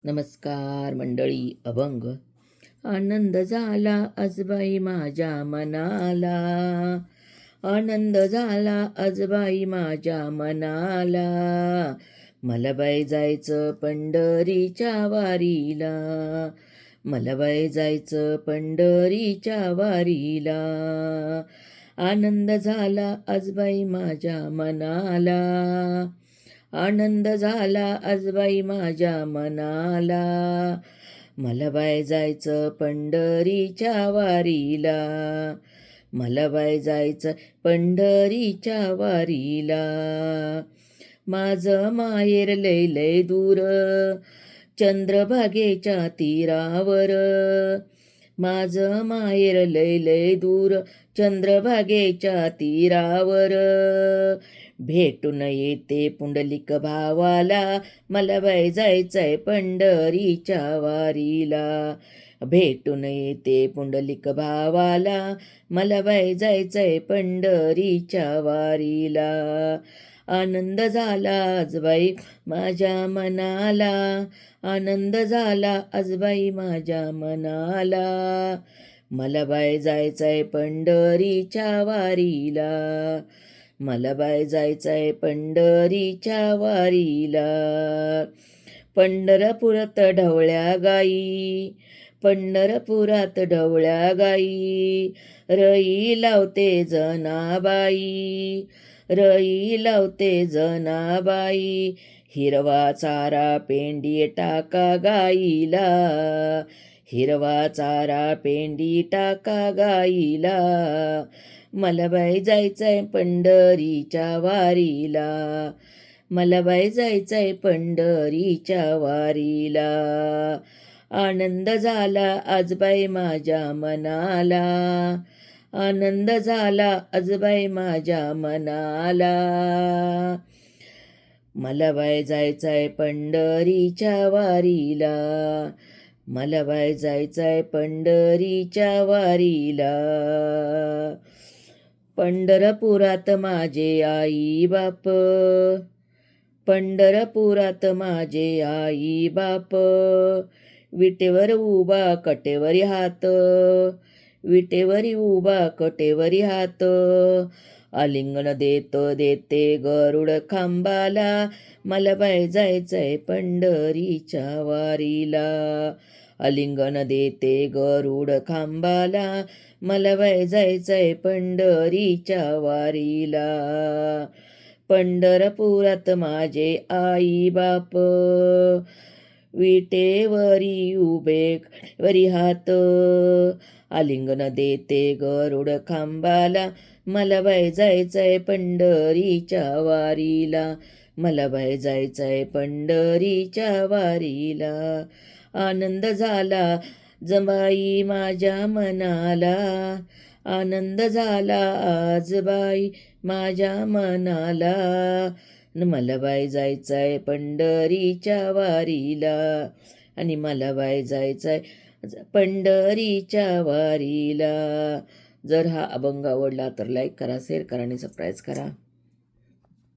नमस्कार मंडळी. अभंग. आनंद झाला आजबाई माझ्या मनाला, आनंद झाला आजबाई माझ्या मनाला. मला बाई जायचं पंढरीच्या वारीला, मला बाई जायचं पंढरीच्या वारीला. आनंद झाला आजबाई माझ्या मनाला, आनंद झाला आजबाई माझ्या मनाला. मला बाई जायचं पंढरीच्या वारीला, मला बाई जायचं पंढरीच्या वारीला. माझं माहेर लय लय दूर, चंद्रभागेच्या तीरावर. माझं माहेर लय लय दूर, चंद्रभागेच्या तीरावर. भेटून येते पुंडलिक भावाला, मला बाई जायचंय पंढरीच्या वारीला. भेटून येते पुंडलिक भावाला, मला बाई जायचंय पंढरीच्या वारीला. आनंद झाला आजबाई माझ्या मनाला, आनंद झाला आजबाई माझ्या मनाला. मला बाई जायचंय पंढरीच्या वारीला, मला बाई जायचंय पंढरीच्या वारीला. पंढरपुरात ढवळ्या गाई, पंढरपुरात ढवळ्या गाई. रई लावते जनाबाई, रई लावते जनाबाई. हिरवा चारा पेंडी टाका गाईला, हिरवा चारा पेंडी टाका गाईला. मला बाई जायचंय पंढरीच्या वारीला, मला बाई जायचंय पंढरीच्या वारीला. आनंद झाला आजबाई माझ्या मनाला, आनंद झाला आजबाई माझ्या मनाला. मला बाई जायचंय पंढरीच्या वारीला, मला बाई जायचंय पंढरीच्या वारीला. पंढरपुरात माझे आई बाप, पंढरपुरात माझे आई बाप. विटेवर उभा कटेवरी हात, विटेवरी उभा कटेवरी हात. आलिंगन देते गरुड खांबाला, मला बाई जायचंय पंढरीच्या वारीला. आलिंगन देते गरुड खांबाला, मला बाई जायचंय पंढरीच्या वारीला. पंढरपुरात माझे आई बाप, विटेवरी उभे वरी हात. आलिंगन देते गरुड खांबाला, मला बाई जायचंय पंढरीच्या वारीला, मला बाई जायचंय पंढरीच्या वारीला. आनंद झाला जबाई माझ्या मनाला, आनंद झाला आजबाई माझ्या मनाला. मला बाई जायचंय पंढरीच्या वारीला, आणि मला बाई जायचंय पंढरीच्या वारीला. जर हा अभंग आवडला तर लाईक करा, शेअर करा आणि सबस्क्राईब करा.